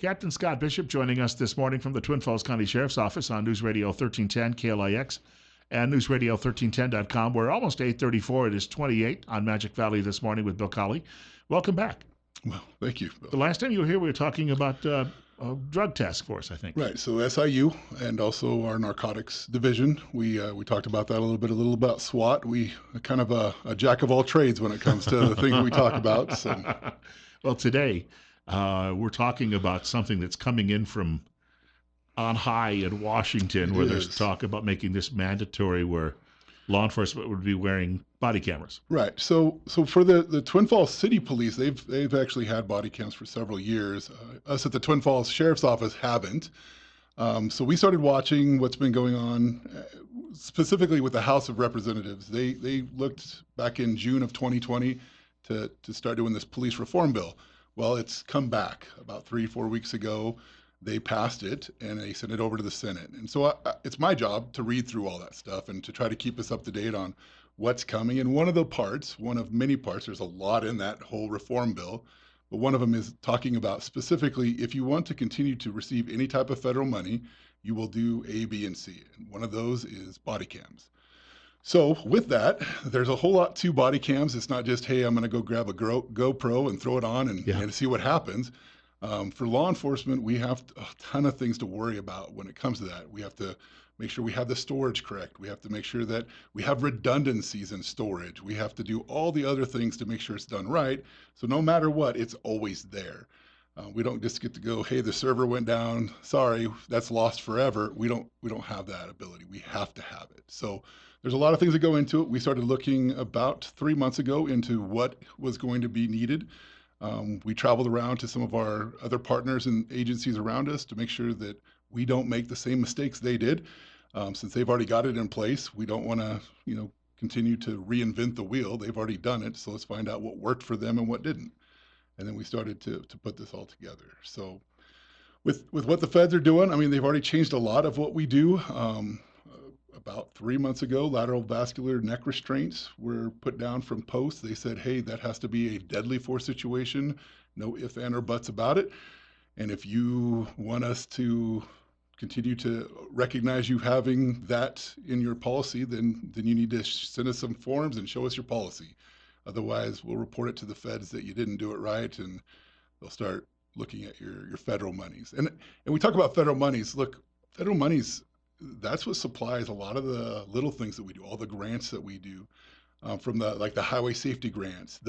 Captain Scott Bishop joining us this morning from the Twin Falls County Sheriff's Office on News Radio 1310 KLIX and newsradio1310.com. We're almost 8:34. It is 28 on Magic Valley this morning with Bill Colley. Welcome back. Well, thank you, Bill. The last time you were here, we were talking about a drug task force, I think. Right. So SIU and also our narcotics division. We talked about that a little about SWAT. We are kind of a jack of all trades when it comes to the things we talk about. So. Well, today we're talking about something that's coming in from on high in Washington, where there's talk about making this mandatory, where law enforcement would be wearing body cameras. Right. So for the Twin Falls City Police, they've actually had body cams for several years. Us at the Twin Falls Sheriff's Office haven't. So we started watching what's been going on, specifically with the House of Representatives. They looked back in June of 2020 to start doing this police reform bill. Well, it's come back about 3-4 weeks ago. They passed it and they sent it over to the Senate. And so it's my job to read through all that stuff and to try to keep us up to date on what's coming. And one of many parts, there's a lot in that whole reform bill, but one of them is talking about specifically, if you want to continue to receive any type of federal money, you will do A, B, and C. And one of those is body cams. So with that, there's a whole lot to body cams. It's not just, hey, I'm going to go grab a GoPro and throw it on and see what happens. For law enforcement, we have a ton of things to worry about when it comes to that. We have to make sure we have the storage correct. We have to make sure that we have redundancies in storage. We have to do all the other things to make sure it's done right. So no matter what, it's always there. We don't just get to go, hey, the server went down. Sorry, that's lost forever. We don't have that ability. We have to have it. So there's a lot of things that go into it. We started looking about 3 months ago into what was going to be needed. We traveled around to some of our other partners and agencies around us to make sure that we don't make the same mistakes they did. Since they've already got it in place, we don't want to, continue to reinvent the wheel. They've already done it. So let's find out what worked for them and what didn't. And then we started to put this all together. So with what the feds are doing, I mean, they've already changed a lot of what we do. About 3 months ago, lateral vascular neck restraints were put down from posts. They said, hey, that has to be a deadly force situation, no ifs, and or buts about it. And if you want us to continue to recognize you having that in your policy, then you need to send us some forms and show us your policy. Otherwise, we'll report it to the feds that you didn't do it right, and they'll start looking at your federal monies. And we talk about federal monies. Look, federal monies, that's what supplies a lot of the little things that we do, all the grants that we do, from the highway safety grants.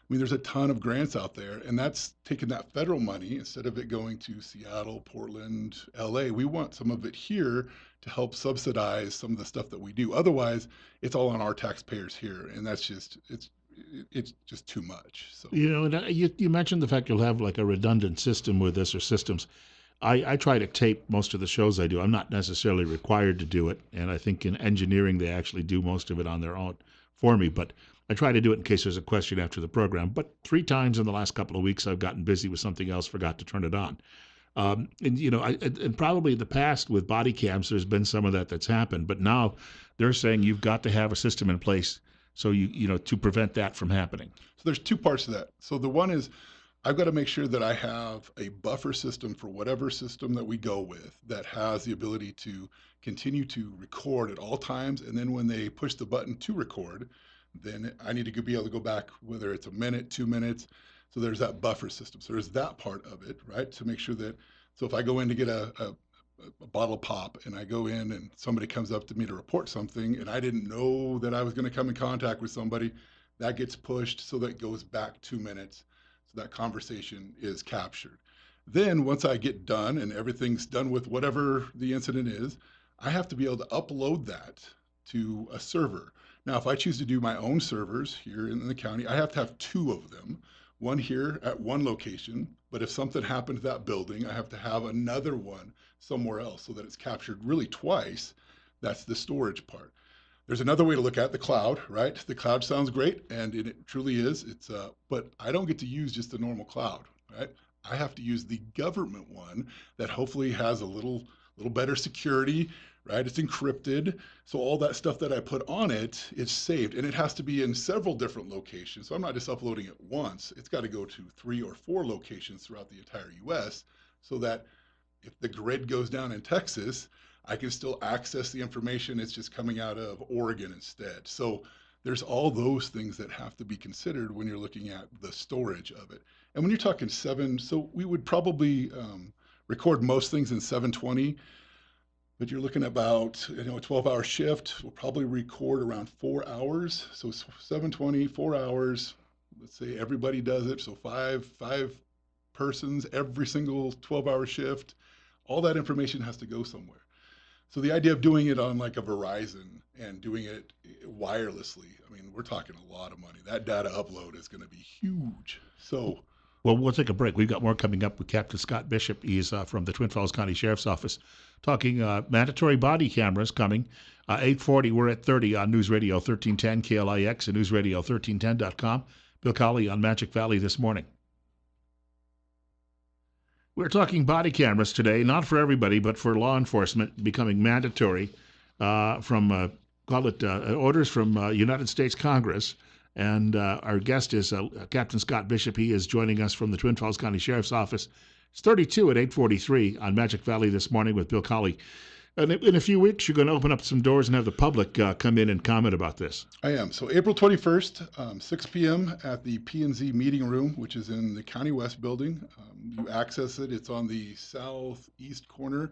There's a ton of grants out there, and that's taking that federal money instead of it going to Seattle, Portland, LA. We want some of it here to help subsidize some of the stuff that we do. Otherwise, it's all on our taxpayers here, and that's just it's just too much. So you mentioned the fact you'll have like a redundant system with this or systems. I try to tape most of the shows I do. I'm not necessarily required to do it, and I think in engineering they actually do most of it on their own for me, but I try to do it in case there's a question after the program. But 3 times in the last couple of weeks I've gotten busy with something else, forgot to turn it on. And probably in the past with body cams, there's been some of that's happened, but now they're saying you've got to have a system in place so to prevent that from happening. So there's 2 parts to that. So the one is, I've got to make sure that I have a buffer system for whatever system that we go with that has the ability to continue to record at all times. And then when they push the button to record, then I need to be able to go back, whether it's a minute, 2 minutes. So there's that buffer system. So there's that part of it, right? To make sure that, so if I go in to get a bottle of pop and I go in and somebody comes up to me to report something and I didn't know that I was going to come in contact with somebody, that gets pushed so that it goes back 2 minutes. So that conversation is captured. Then once I get done and everything's done with whatever the incident is, I have to be able to upload that to a server. Now, if I choose to do my own servers here in the county, I have to have 2 of them, one here at one location, but if something happened to that building, I have to have another one somewhere else so that it's captured really twice. That's the storage part. There's another way to look at the cloud, right? The cloud sounds great, and it truly is. But I don't get to use just the normal cloud, right? I have to use the government one that hopefully has a little better security, right? It's encrypted. So all that stuff that I put on it is saved, and it has to be in several different locations. So I'm not just uploading it once. It's got to go to 3 or 4 locations throughout the entire US so that if the grid goes down in Texas, I can still access the information. It's just coming out of Oregon instead. So there's all those things that have to be considered when you're looking at the storage of it. And when you're talking seven, so we would probably record most things in 720, but you're looking at about, a 12-hour shift. We'll probably record around 4 hours. So 720, 4 hours. Let's say everybody does it. So five persons every single 12-hour shift. All that information has to go somewhere. So the idea of doing it on like a Verizon and doing it wirelessly, I mean, we're talking a lot of money. That data upload is going to be huge. So Well, we'll take a break. We've got more coming up with Captain Scott Bishop. He's from the Twin Falls County Sheriff's Office, talking mandatory body cameras coming. 8:40, we're at 30 on News Radio 1310 KLIX and newsradio1310.com. Bill Colley on Magic Valley this morning. We're talking body cameras today, not for everybody, but for law enforcement, becoming mandatory from, orders from United States Congress. And our guest is Captain Scott Bishop. He is joining us from the Twin Falls County Sheriff's Office. It's 32 at 8:43 on Magic Valley this morning with Bill Colley. And in a few weeks, you're going to open up some doors and have the public come in and comment about this. I am. So April 21st, 6 p.m. at the P&Z meeting room, which is in the County West building. You access it. It's on the southeast corner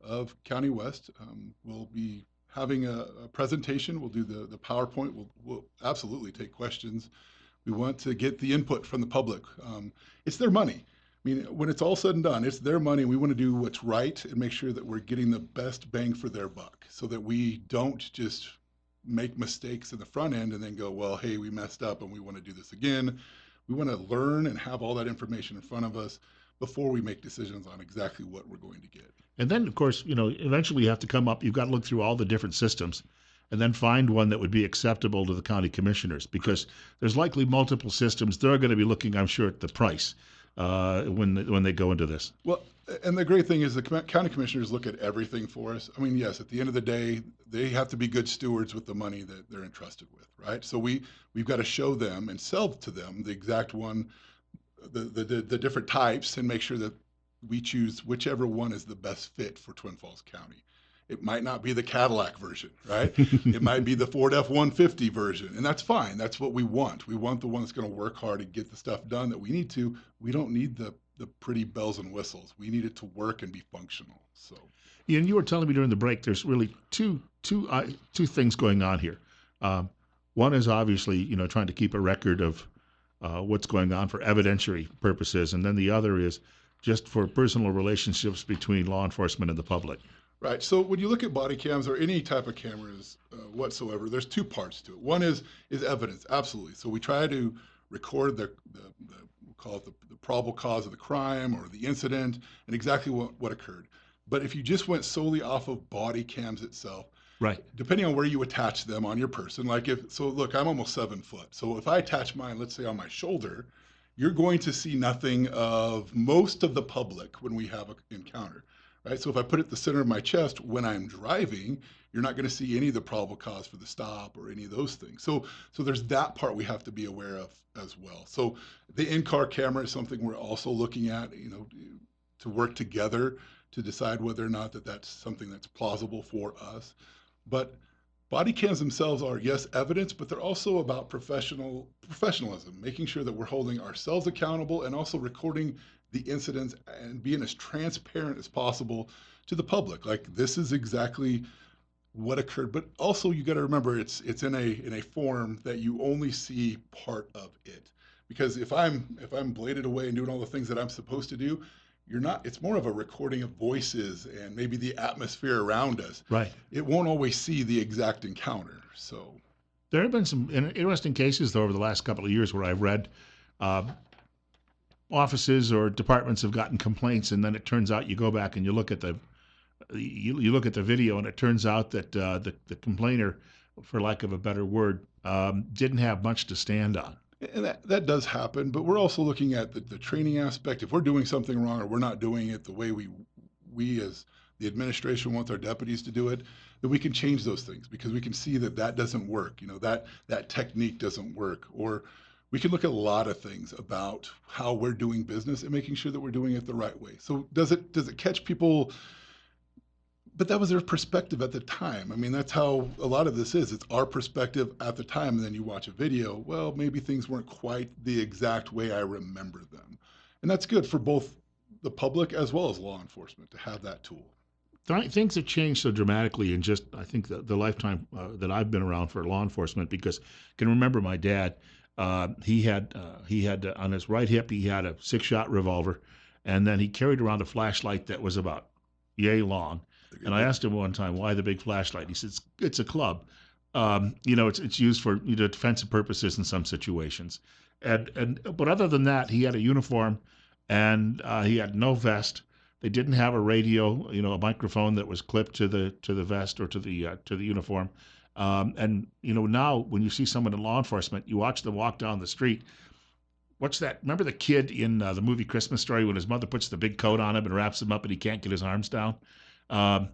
of County West. We'll be having a presentation. We'll do the PowerPoint. We'll absolutely take questions. We want to get the input from the public. It's their money. I mean, when it's all said and done, it's their money. We want to do what's right and make sure that we're getting the best bang for their buck so that we don't just make mistakes in the front end and then go, well, hey, we messed up and we want to do this again. We want to learn and have all that information in front of us before we make decisions on exactly what we're going to get. And then, of course, eventually you have to come up, you've got to look through all the different systems and then find one that would be acceptable to the county commissioners, because there's likely multiple systems. They're going to be looking, I'm sure, at the price when they go into this. Well, and the great thing is the county commissioners look at everything for us. I mean, yes, at the end of the day, they have to be good stewards with the money that they're entrusted with, right? So we've got to show them and sell to them the exact one, the different types, and make sure that we choose whichever one is the best fit for Twin Falls County. It might not be the Cadillac version, right? It might be the Ford F-150 version, and that's fine. That's what we want. We want the one that's going to work hard and get the stuff done that we need to. We don't need the pretty bells and whistles. We need it to work and be functional. So, and you were telling me during the break, there's really two things going on here. One is obviously, trying to keep a record of what's going on for evidentiary purposes, and then the other is just for personal relationships between law enforcement and the public. Right. So when you look at body cams or any type of cameras whatsoever, there's two parts to it. One is evidence, absolutely. So we try to record we'll call it the probable cause of the crime or the incident and exactly what occurred. But if you just went solely off of body cams itself, right, depending on where you attach them on your person, look, I'm almost 7 foot. So if I attach mine, let's say on my shoulder, you're going to see nothing of most of the public when we have an encounter. Right? So if I put it at the center of my chest when I'm driving, you're not going to see any of the probable cause for the stop or any of those things. So there's that part we have to be aware of as well. So the in-car camera is something we're also looking at, to work together to decide whether or not that's something that's plausible for us. But body cams themselves are, yes, evidence, but they're also about professionalism, making sure that we're holding ourselves accountable and also recording the incidents and being as transparent as possible to the public. Like, this is exactly what occurred, but also you got to remember it's in a form that you only see part of it. Because if I'm bladed away and doing all the things that I'm supposed to do, it's more of a recording of voices and maybe the atmosphere around us. Right. It won't always see the exact encounter. So there have been some interesting cases though over the last couple of years where I've read offices or departments have gotten complaints, and then it turns out you go back and you look at the video, and it turns out that the complainer, for lack of a better word, didn't have much to stand on. And that does happen, but we're also looking at the training aspect. If we're doing something wrong or we're not doing it the way we as the administration wants our deputies to do it, then we can change those things because we can see that doesn't work. That technique doesn't work, or We can look at a lot of things about how we're doing business and making sure that we're doing it the right way. So does it catch people? But that was their perspective at the time. I mean, that's how a lot of this is. It's our perspective at the time, and then you watch a video. Well, maybe things weren't quite the exact way I remember them, and that's good for both the public as well as law enforcement to have that tool. Things have changed so dramatically in just, I think, the lifetime that I've been around for law enforcement. Because I can remember my dad. He had on his right hip he had a 6-shot revolver, and then he carried around a flashlight that was about yay long. And I asked him one time why the big flashlight. He said it's a club. It's used for defensive purposes in some situations. And but other than that, he had a uniform, and he had no vest. They didn't have a radio, a microphone that was clipped to the vest or to the uniform. And now when you see someone in law enforcement, you watch them walk down the street. What's that? Remember the kid in the movie Christmas Story when his mother puts the big coat on him and wraps him up and he can't get his arms down? Um,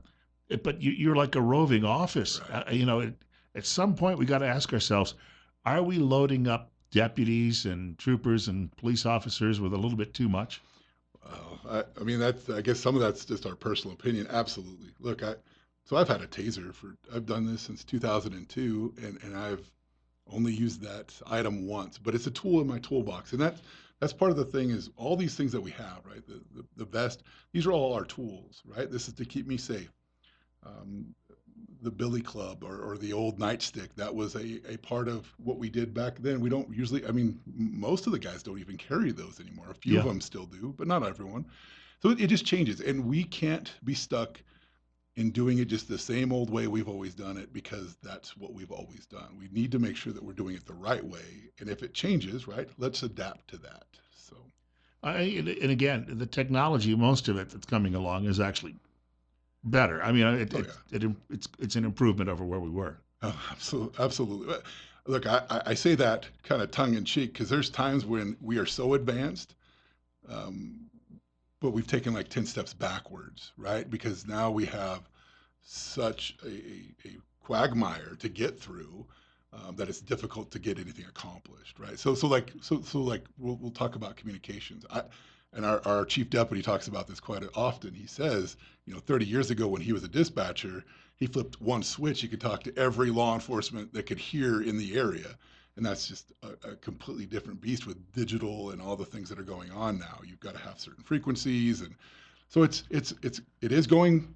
but you're like a roving office. Right. At some point we got to ask ourselves, are we loading up deputies and troopers and police officers with a little bit too much? I mean, I guess some of that's just our personal opinion. Absolutely. Look, so I've had a taser I've done this since 2002, and I've only used that item once, but it's a tool in my toolbox. And that's part of the thing is all these things that we have, right? The vest, these are all our tools, right? This is to keep me safe. Um, the billy club or the old nightstick, that was a part of what we did back then. We don't usually, I mean, most of the guys don't even carry those anymore. A few of Yeah. them still do, but not everyone. So it just changes, and we can't be stuck in doing it just the same old way we've always done it because that's what we've always done. We need to make sure that we're doing it the right way, and if it changes, right, let's adapt to that. So, And again, the technology, most of it that's coming along is actually better. I mean, oh yeah. it's an improvement over where we were. Oh, absolutely, absolutely. Look, I say that kind of tongue in cheek because there's times when we are so advanced, um, but we've taken like 10 steps backwards, right? Because now we have such a quagmire to get through that it's difficult to get anything accomplished, right? So like we'll talk about communications. And our chief deputy talks about this quite often. He says, 30 years ago when he was a dispatcher, he flipped one switch. He could talk to every law enforcement that could hear in the area. And that's just a completely different beast with digital and all the things that are going on now. You've got to have certain frequencies. And so it is going,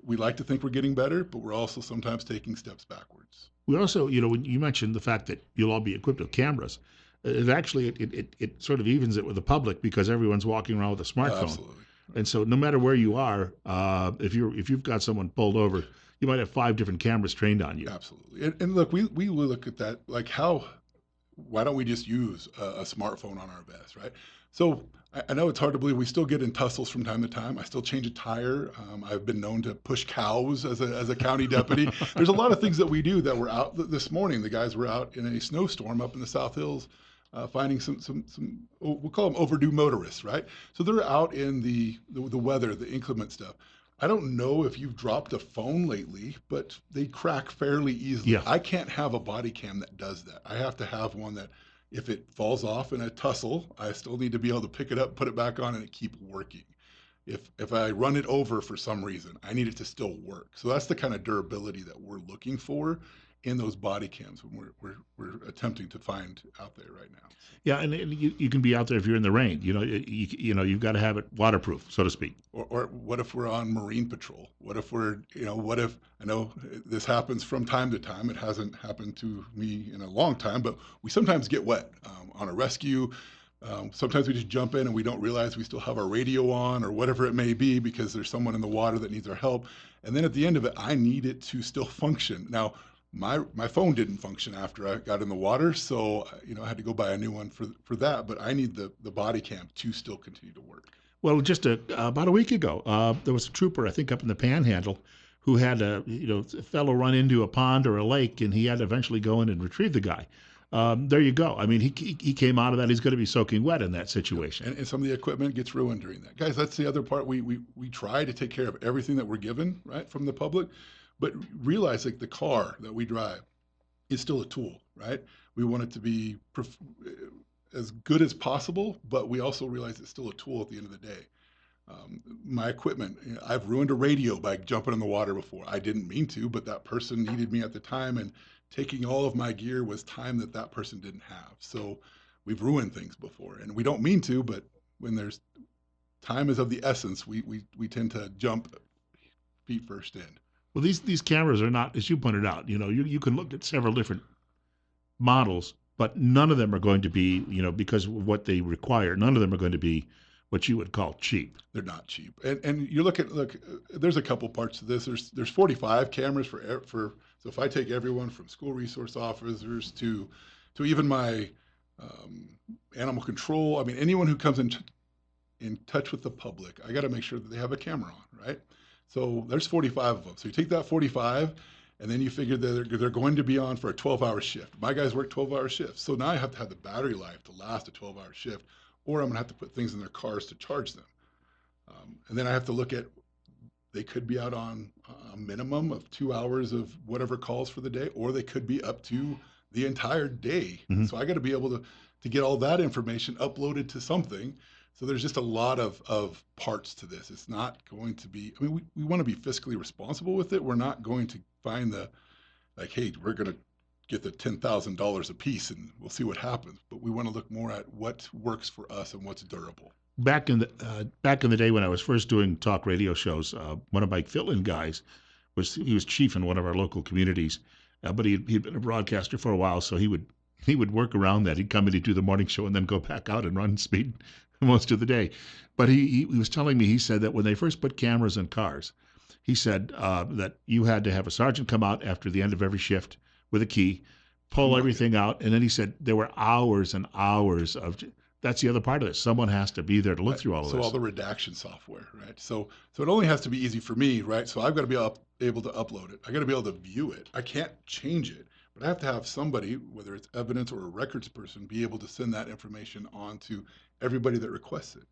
we like to think we're getting better, but we're also sometimes taking steps backwards. We also, when you mentioned the fact that you'll all be equipped with cameras, it sort of evens it with the public because everyone's walking around with a smartphone. Absolutely. And so no matter where you are, if you've got someone pulled over, you might have 5 different cameras trained on you. Absolutely. And look, we look at that like why don't we just use a smartphone on our vest, right? So I know it's hard to believe we still get in tussles from time to time. I still change a tire. I've been known to push cows as a county deputy. There's a lot of things that we do that were out this morning. The guys were out in a snowstorm up in the South Hills, finding some we'll call them overdue motorists, right? So they're out in the weather, the inclement stuff. I don't know if you've dropped a phone lately, but they crack fairly easily. Yeah. I can't have a body cam that does that. I have to have one that if it falls off in a tussle, I still need to be able to pick it up, put it back on, and it keep working. If I run it over for some reason, I need it to still work. So that's the kind of durability that we're looking for in those body cams when we're attempting to find out there right now. Yeah, and you can be out there if you're in the rain. You've got to have it waterproof, so to speak. Or what if we're on marine patrol? What if what if, I know this happens from time to time. It hasn't happened to me in a long time, but we sometimes get wet on a rescue. Sometimes we just jump in and we don't realize we still have our radio on or whatever it may be because there's someone in the water that needs our help. And then at the end of it, I need it to still function. Now, my phone didn't function after I got in the water, so I had to go buy a new one for that. But I need the body cam to still continue to work. Well, just about a week ago, there was a trooper, I think, up in the Panhandle, who had a fellow run into a pond or a lake, and he had to eventually go in and retrieve the guy. There you go. I mean, he came out of that. He's going to be soaking wet in that situation. And some of the equipment gets ruined during that. Guys, that's the other part. We try to take care of everything that we're given, right, from the public, but realize like the car that we drive is still a tool, right? We want it to be as good as possible, but we also realize it's still a tool at the end of the day. My equipment, I've ruined a radio by jumping in the water before. I didn't mean to, but that person needed me at the time, and taking all of my gear was time that that person didn't have. So we've ruined things before, and we don't mean to, but when there's time is of the essence, we tend to jump feet first in. Well, these cameras are not, as you pointed out. You can look at several different models, but none of them are going to be, because of what they require. None of them are going to be what you would call cheap. They're not cheap. And you look, there's a couple parts to this. There's 45 cameras so if I take everyone from school resource officers to even my animal control, I mean, anyone who comes in touch with the public, I got to make sure that they have a camera on, right? So there's 45 of them. So you take that 45, and then you figure that they're going to be on for a 12-hour shift. My guys work 12-hour shifts. So now I have to have the battery life to last a 12-hour shift, or I'm going to have to put things in their cars to charge them. And then I have to look at, they could be out on a minimum of 2 hours of whatever calls for the day, or they could be up to the entire day. Mhm. So I got to be able to get all that information uploaded to something. So there's just a lot of parts to this. It's not going to be, I mean, we want to be fiscally responsible with it. We're not going to find hey, we're going to get the $10,000 a piece and we'll see what happens. But we want to look more at what works for us and what's durable. Back in the day when I was first doing talk radio shows, one of my fill-in guys he was chief in one of our local communities, but he'd been a broadcaster for a while, so he would work around that. He'd come in, he'd do the morning show, and then go back out and run speed most of the day. But he was telling me, he said that when they first put cameras in cars, he said that you had to have a sergeant come out after the end of every shift with a key, pull everything out, and then he said there were hours and hours of. That's the other part of this. Someone has to be there to look through all of So this. all the redaction software, right? So it only has to be easy for me, right? So I've got to be able to upload it. I got to be able to view it. I can't change it, but I have to have somebody, whether it's evidence or a records person, be able to send that information on to everybody that requests it.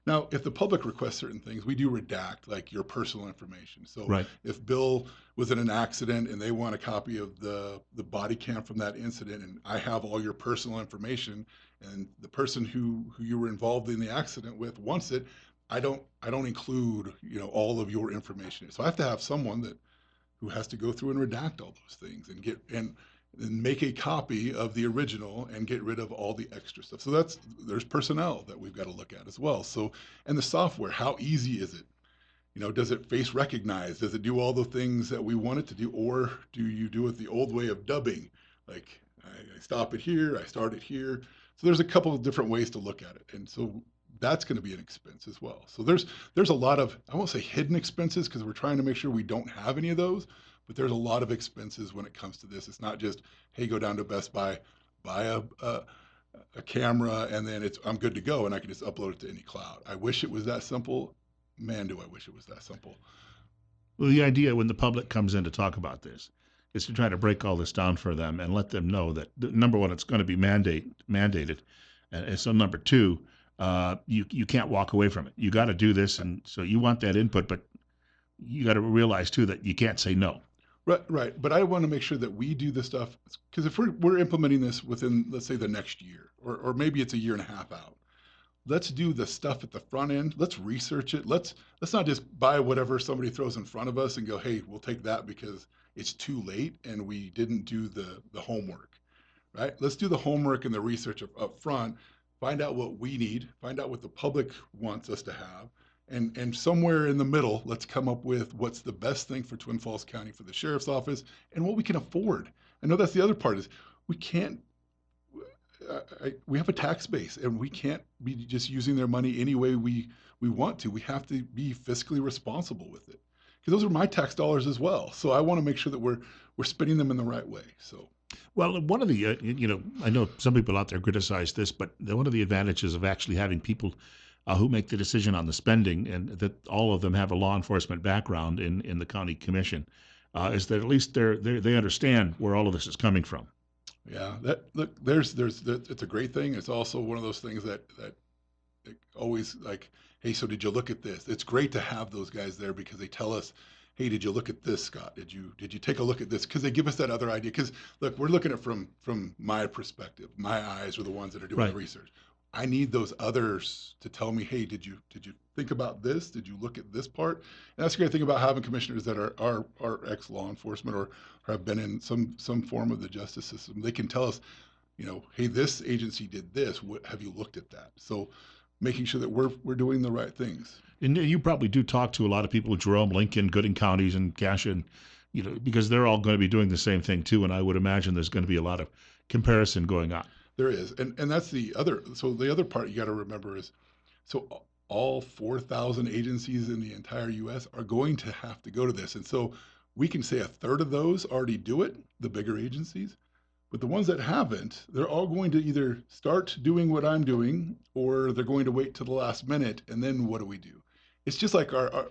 Now, if the public requests certain things, we do redact, like your personal information. So Right. if Bill was in an accident and they want a copy of the body cam from that incident, and I have all your personal information, and the person who you were involved in the accident with wants it, I don't include all of your information. So I have to have someone who has to go through and redact all those things and make a copy of the original and get rid of all the extra stuff. So there's personnel that we've got to look at as well. So, and the software, how easy is it? Does it face recognize? Does it do all the things that we want it to do? Or do you do it the old way of dubbing? Like I stop it here, I start it here. So there's a couple of different ways to look at it. And so that's going to be an expense as well. So there's a lot of, I won't say hidden expenses, because we're trying to make sure we don't have any of those, but there's a lot of expenses when it comes to this. It's not just, hey, go down to Best Buy, buy a camera, and then I'm good to go, and I can just upload it to any cloud. I wish it was that simple. Man, do I wish it was that simple. Well, the idea when the public comes in to talk about this is to try to break all this down for them and let them know that, number one, it's going to be mandated. And so number two, you can't walk away from it. You got to do this. And so you want that input, but you got to realize too that you can't say no. Right. But I want to make sure that we do the stuff, because if we're implementing this within, let's say, the next year, or maybe it's a year and a half out, let's do the stuff at the front end. Let's research it. Let's not just buy whatever somebody throws in front of us and go, hey, we'll take that because it's too late and we didn't do the homework, right? Let's do the homework and the research up front, find out what we need, find out what the public wants us to have, and somewhere in the middle, let's come up with what's the best thing for Twin Falls County, for the sheriff's office, and what we can afford. I know that's the other part is we can't, we have a tax base, and we can't be just using their money any way we want to. We have to be fiscally responsible with it, because those are my tax dollars as well. So I want to make sure that we're spending them in the right way. So, well, one of the I know some people out there criticize this, but one of the advantages of actually having people who make the decision on the spending, and that all of them have a law enforcement background in the county commission, is that at least they understand where all of this is coming from. Yeah, it's a great thing. It's also one of those things that always like, hey, so did you look at this? It's great to have those guys there because they tell us, hey, did you look at this, Scott? Did you take a look at this? Because they give us that other idea. Because look, we're looking at from my perspective. My eyes are the ones that are doing the Right. research. I need those others to tell me, hey, did you think about this? Did you look at this part? And that's the great thing about having commissioners that are ex law enforcement or have been in some form of the justice system. They can tell us, hey, this agency did this. What, have you looked at that? So making sure that we're doing the right things. And you probably do talk to a lot of people in Jerome, Lincoln, Gooding counties, and Cassia, because they're all going to be doing the same thing too. And I would imagine there's going to be a lot of comparison going on. There is, and that's the other. So the other part you got to remember is, so all 4,000 agencies in the entire U.S. are going to have to go to this, and so we can say a third of those already do it, the bigger agencies, but the ones that haven't, they're all going to either start doing what I'm doing, or they're going to wait till the last minute, and then what do we do? It's just like our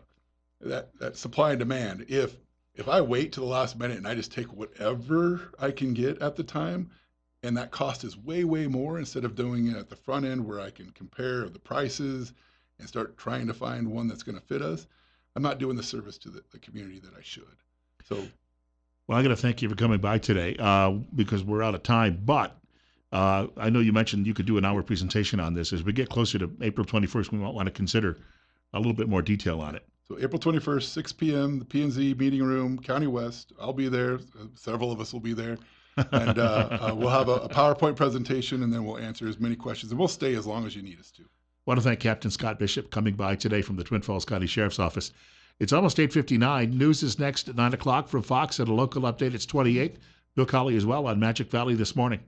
that supply and demand. If I wait to the last minute and I just take whatever I can get at the time, and that cost is way, way more instead of doing it at the front end where I can compare the prices and start trying to find one that's going to fit us, I'm not doing the service to the community that I should. So, Well, I got to thank you for coming by today because we're out of time. But I know you mentioned you could do an hour presentation on this. As we get closer to April 21st, we might want to consider a little bit more detail on it. so April 21st, 6 p.m., the P&Z meeting room, County West. I'll be there. Several of us will be there. And we'll have a PowerPoint presentation, and then we'll answer as many questions. And we'll stay as long as you need us to. I want to thank Captain Scott Bishop coming by today from the Twin Falls County Sheriff's Office. It's almost 8:59. News is next at 9 o'clock from Fox. At a local update, it's 28. Bill Colley as well on Magic Valley this morning.